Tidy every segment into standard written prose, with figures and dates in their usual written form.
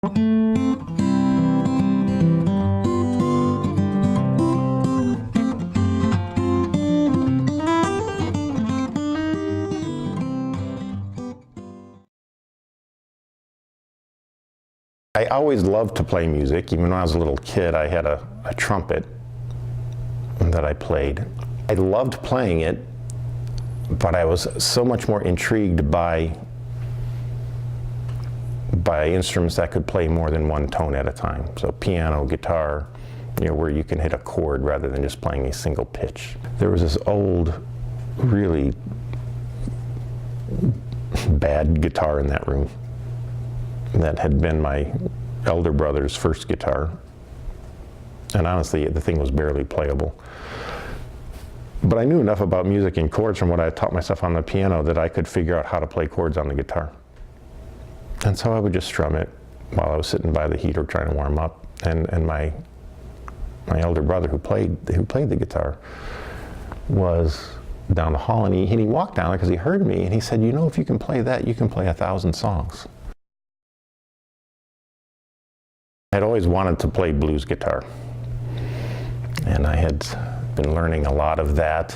I always loved to play music. Even when I was a little kid, I had a trumpet that I played. I loved playing it, but I was so much more intrigued by instruments that could play more than one tone at a time. So piano, guitar, where you can hit a chord rather than just playing a single pitch. There was this old, really bad guitar in that room that had been my elder brother's first guitar. And honestly, the thing was barely playable. But I knew enough about music and chords from what I had taught myself on the piano that I could figure out how to play chords on the guitar. And so I would just strum it while I was sitting by the heater trying to warm up. And my elder brother who played the guitar was down the hall, and he walked down there because he heard me, and he said, if you can play that, you can play 1,000 songs. I'd always wanted to play blues guitar, and I had been learning a lot of that.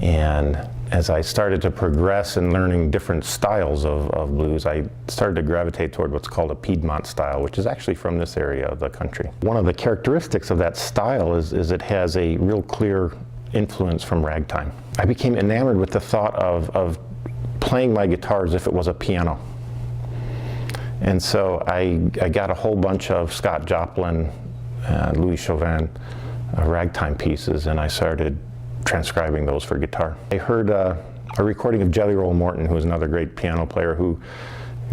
And as I started to progress in learning different styles of blues, I started to gravitate toward what's called a Piedmont style, which is actually from this area of the country. One of the characteristics of that style is it has a real clear influence from ragtime. I became enamored with the thought of playing my guitar as if it was a piano. And so I got a whole bunch of Scott Joplin, Louis Chauvin ragtime pieces, and I started transcribing those for guitar. I heard a recording of Jelly Roll Morton, who is another great piano player who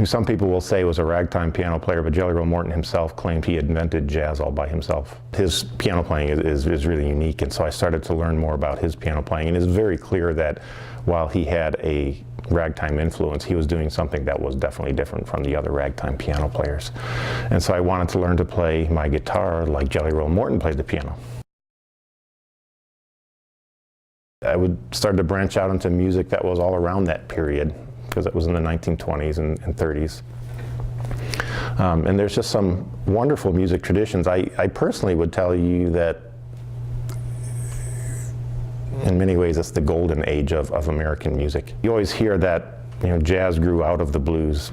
some people will say was a ragtime piano player, but Jelly Roll Morton himself claimed he invented jazz all by himself. His piano playing is really unique, and so I started to learn more about his piano playing, and it's very clear that while he had a ragtime influence, he was doing something that was definitely different from the other ragtime piano players. And so I wanted to learn to play my guitar like Jelly Roll Morton played the piano. I would start to branch out into music that was all around that period, because it was in the 1920s and 30s. And there's just some wonderful music traditions. I personally would tell you that in many ways it's the golden age of American music. You always hear that jazz grew out of the blues,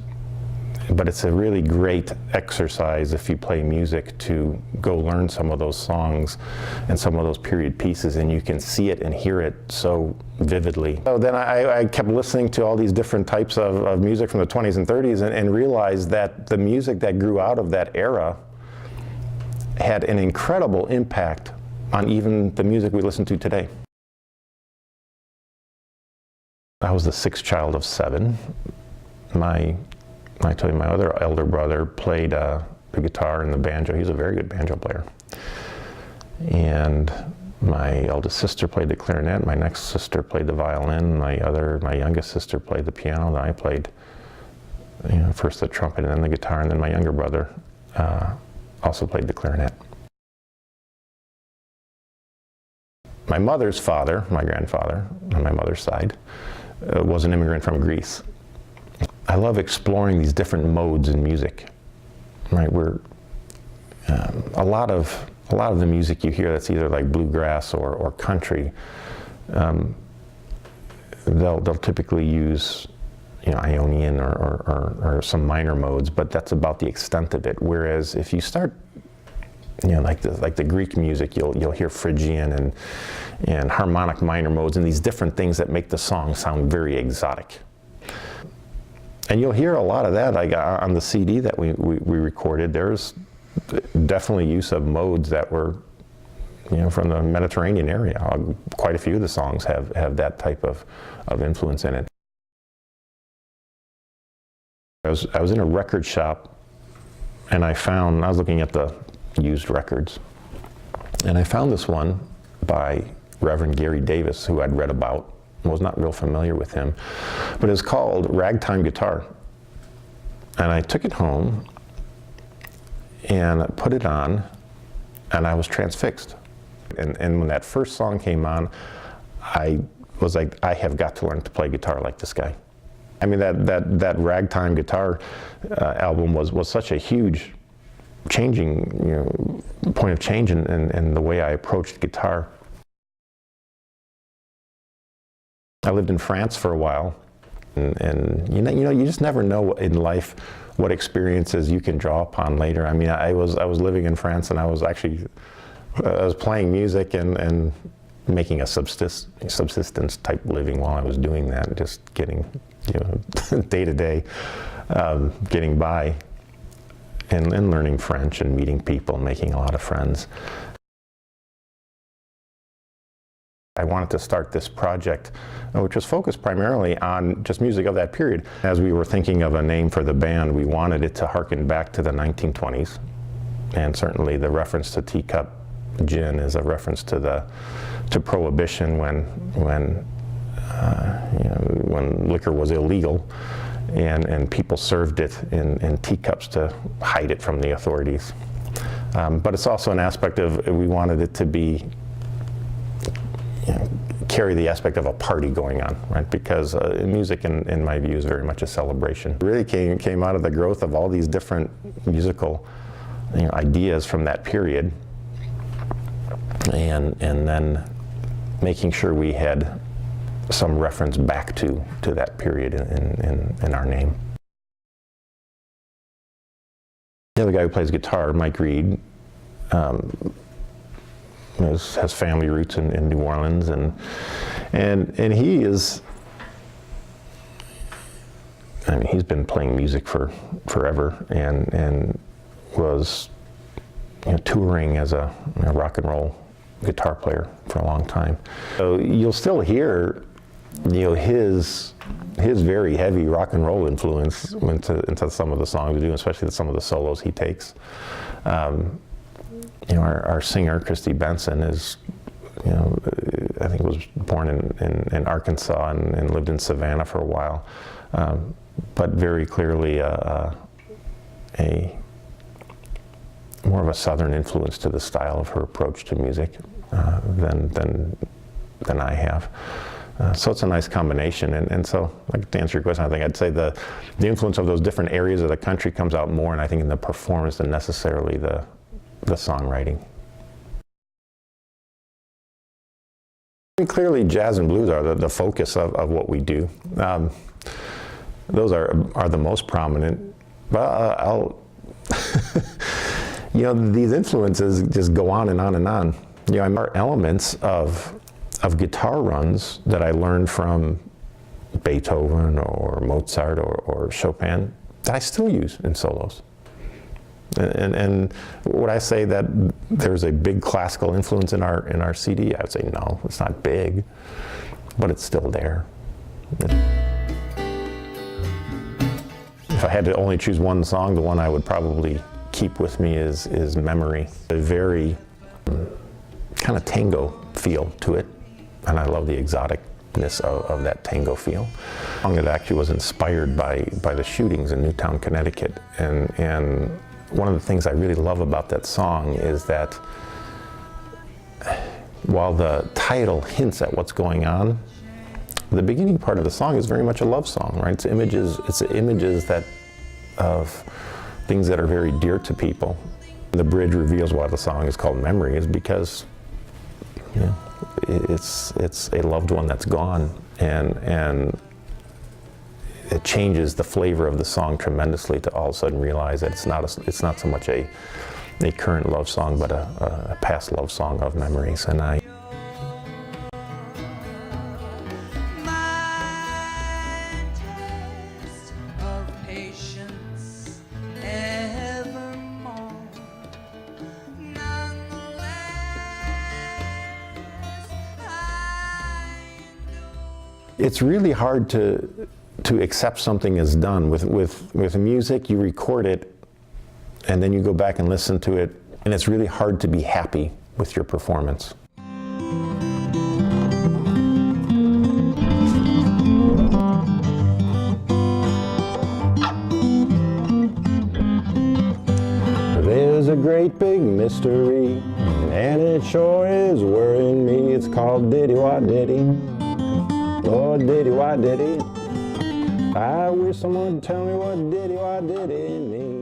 but it's a really great exercise if you play music to go learn some of those songs and some of those period pieces, and you can see it and hear it so vividly. So then I kept listening to all these different types of music from the 20s and 30s and realized that the music that grew out of that era had an incredible impact on even the music we listen to today. I was the sixth child of 7. I told you my other elder brother played the guitar and the banjo. He's a very good banjo player. And my eldest sister played the clarinet. My next sister played the violin. My youngest sister played the piano. And I played, first the trumpet and then the guitar. And then my younger brother also played the clarinet. My mother's father, my grandfather, on my mother's side, was an immigrant from Greece. I love exploring these different modes in music. Right, a lot of the music you hear that's either like bluegrass or country, they'll typically use Ionian or some minor modes, but that's about the extent of it. Whereas if you start like the Greek music, you'll hear Phrygian and harmonic minor modes and these different things that make the song sound very exotic. And you'll hear a lot of that on the CD that we recorded. There's definitely use of modes that were from the Mediterranean area. Quite a few of the songs have that type of influence in it. I was in a record shop, and I was looking at the used records, and I found this one by Reverend Gary Davis, who I'd read about. I was not real familiar with him, but it's called Ragtime Guitar. And I took it home and put it on, and I was transfixed. And when that first song came on, I was like, I have got to learn to play guitar like this guy. I mean, that Ragtime guitar album was such a huge point of change in the way I approached guitar. I lived in France for a while, and you just never know in life what experiences you can draw upon later. I mean, I was living in France, and I was playing music and making a subsistence type living while I was doing that, just getting day to day, getting by, and learning French and meeting people, making a lot of friends. I wanted to start this project, which was focused primarily on just music of that period. As we were thinking of a name for the band, we wanted it to harken back to the 1920s, and certainly the reference to teacup gin is a reference to Prohibition, when liquor was illegal, and people served it in teacups to hide it from the authorities. But it's also an aspect of, we wanted it to be, carry the aspect of a party going on, right? Because music, in my view, is very much a celebration. It really came out of the growth of all these different musical ideas from that period, and then making sure we had some reference back to that period in our name. The other guy who plays guitar, Mike Reed, has family roots in New Orleans, and he is, I mean, he's been playing music for forever, and was touring as a rock and roll guitar player for a long time. So you'll still hear his very heavy rock and roll influence into some of the songs we do, especially some of the solos he takes. Our singer, Christy Benson, is, I think was born in Arkansas and lived in Savannah for a while, but very clearly a more of a Southern influence to the style of her approach to music than I have. So it's a nice combination, and so, like, to answer your question, I think I'd say the influence of those different areas of the country comes out more, and I think in the performance than necessarily the songwriting. I mean, clearly, jazz and blues are the focus of what we do. Those are the most prominent. But these influences just go on and on and on. There are elements of guitar runs that I learned from Beethoven or Mozart or Chopin that I still use in solos. And would I say that there's a big classical influence in our CD? I would say no, it's not big, but it's still there. If I had to only choose one song, the one I would probably keep with me is Memory. A very kind of tango feel to it, and I love the exoticness of that tango feel. A song that actually was inspired by the shootings in Newtown, Connecticut, and one of the things I really love about that song is that while the title hints at what's going on, the beginning part of the song is very much a love song, right? It's images that of things that are very dear to people. The bridge reveals why the song is called Memory, is because it's a loved one that's gone, and it changes the flavor of the song tremendously to all of a sudden realize that it's not so much a current love song, but a past love song of memories. And it's really hard to accept something as done. With music, you record it, and then you go back and listen to it, and it's really hard to be happy with your performance. There's a great big mystery, and it sure is worrying me. It's called Diddy Wah Diddy. Oh, Diddy Wah Diddy. I wish someone would tell me what did it mean.